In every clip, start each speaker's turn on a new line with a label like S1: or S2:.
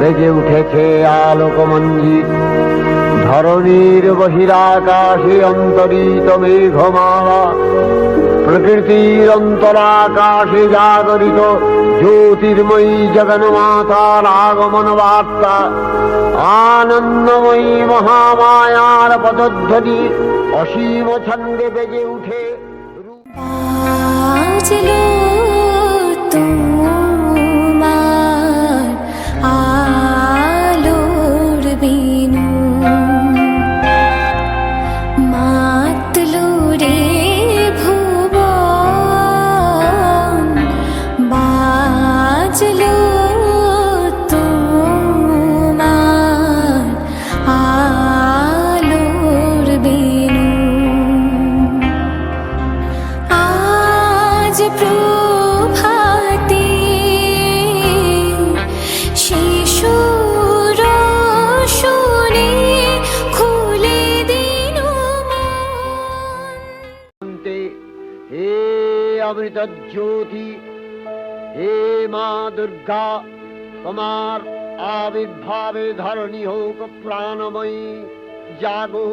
S1: বেজে উঠেছে আলোকমঞ্জিত, ধরণীর বহিরাকাশে অন্তরিত মেঘমালা, প্রকৃতির অন্তরাকাশে জাগরিত জ্যোতির্ময়ী জগন্মাতার আগমন বার্তা, আনন্দময়ী মহামায়ার পদধ্বনি অসীম ছন্দে বেজে উঠে। হে অমৃত জ্যোতি, হে মা দুর্গা, তোমার আবির্ভাবে ধরণী হোক প্রাণময়ী। জাগো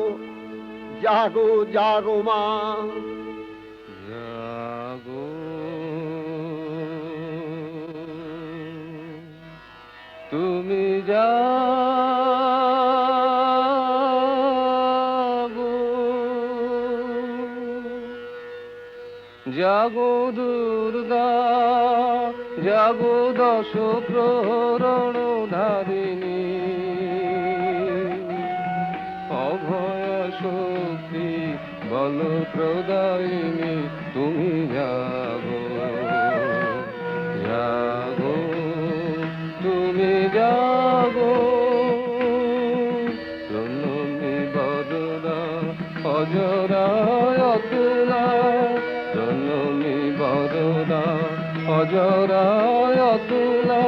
S1: জাগো জাগো মা,
S2: জাগো তুমি জাগো দুর্গা, জাগো দশ প্রহরণ ধারিণী, অভয় শক্তি বল প্রদায়িনী, তুমি জাগো জাগো তুমি জাগো। প্রণমী বরদা অজরায় অতুলা, প্রণমী বরদা অজরায় অতুলা,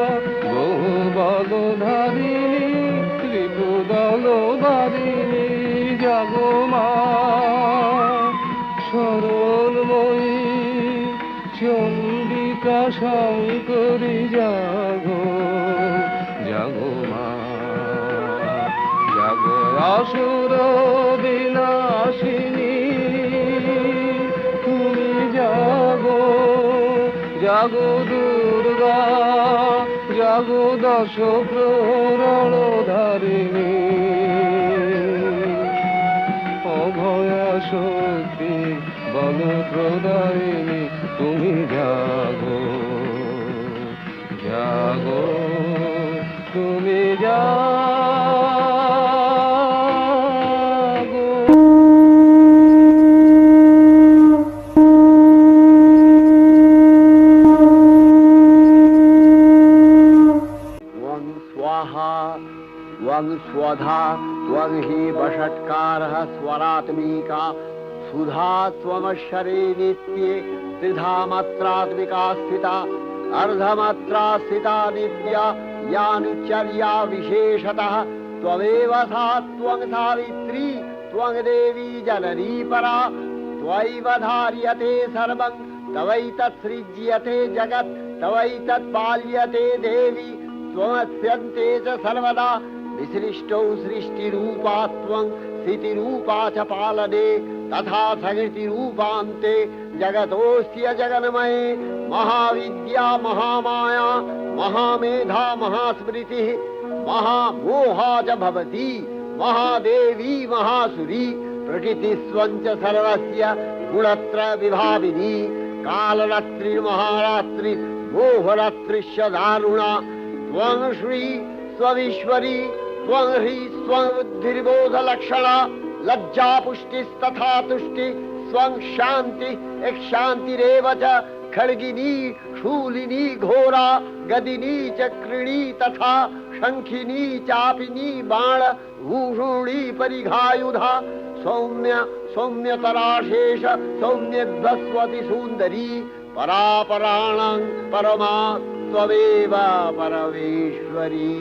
S2: বহু বলধারিণী ত্রিপুদল বারিণী, জাগো মা সরলময়ী চণ্ডিকা শঙ্করী, জাগো জাগো মা, জাগো আসুর বিনাশিনী, তুমি জাগো জাগো দুর্গা, জাগো দশ প্রহরণ ধারিণী, অভয় শক্তি বল প্রদায়িনী, তুমি জাগো জাগো তুমি জাগো।
S1: त्वं स्वाहा त्वं स्वधा त्वं हि वषट्कारः स्वरात्मिका, सुधा त्वमक्षरे नित्ये त्रिधा मात्रात्मिका स्थिता, अर्धमात्रा स्थिता नित्या यानुचर्या विशेषतः, त्वमेव सा त्वं सावित्री त्वं देवी जननी परा, त्वयैव धार्यते सर्वं तवैतत्सृज्यते जगत्, तवैतत्पाल्यते देवी त्वमस्यन्ते च सर्वदा, विसृष्टौ सृष्टिरूपा त्वं स्थितिरूपा च पालने, तथा सकृतिरूपान्ते जगतोऽस्य जगन्मये, महाविद्या महामाया महामेधा महास्मृतिः महामोहा च भवति, महादेवी महासुरी, प्रकृतिस्त्वं च सर्वस्य गुणत्रय विभाविनी, कालरात्रि महारात्रि मोहरात्रिश्च दारुणा, त्वं श्री स्वईश्वरी त्वं ह्री स्वं बुद्धिर्बोधलक्षणा, लज्जा पुष्टिस्तथा तुष्टि स्वं शान्ति एक शान्तिरेव च, खड्गिनी शूलिनी घोरा गदिनी चक्रिणी तथा शंखिनी चापिनी बाण भूषुणी परिघायुधा, सौम्य सौम्यतराशेष सौम्यध्वस्वति सुन्दरी, परापराणां परमा त्वमेव परमेश्वरी।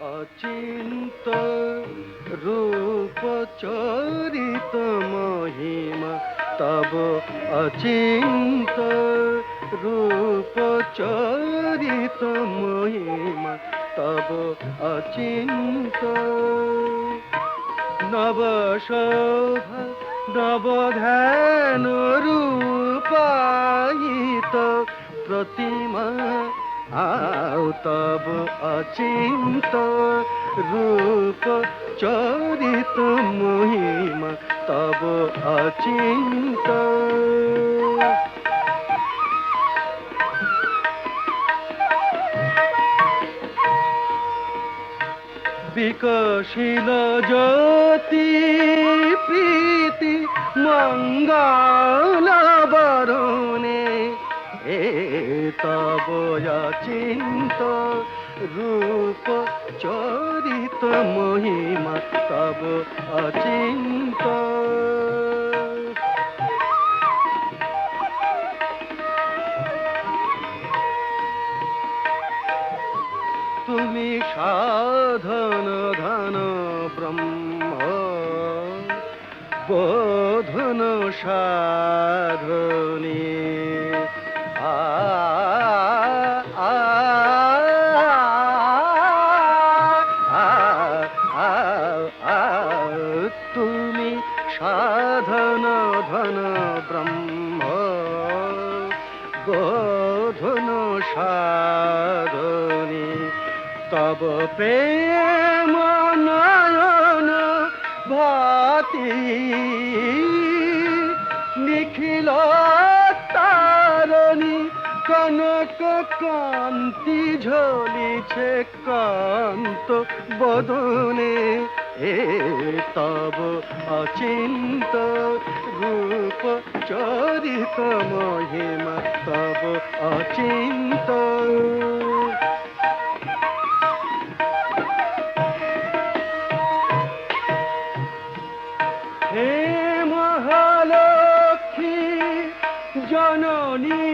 S2: अचिन्त्य रूप चरित महिमा তব অচিন্ত রূপ চরিত মহিমা তব অচিন্ত নব শোভা নব ধ্যান রূপায়িত প্রতিমা আও তব অচিন্ত রূপ চরিত মহিমা তব অচিন্ত বিকশিল জ্যোতি প্রীতি মঙ্গল বরণে এ তব অচিন্ত রূপ চরিত মহিমা তব অচিন্ত তুমি সাধন ধন ব্রহ্ম বোধন সাধনী আ আ আ আ আ তুমি সাধন ধন ব্রহ্ম বোধন সাধনী তব প্রেম নয়ন ভাতি নিখিল তারণী কনক কান্তি ঝলিছে কান্ত বদনে এ তব অচিন্ত রূপ চরিত মহিমা তব অচিন্ত হে মহালক্ষ্মী জননী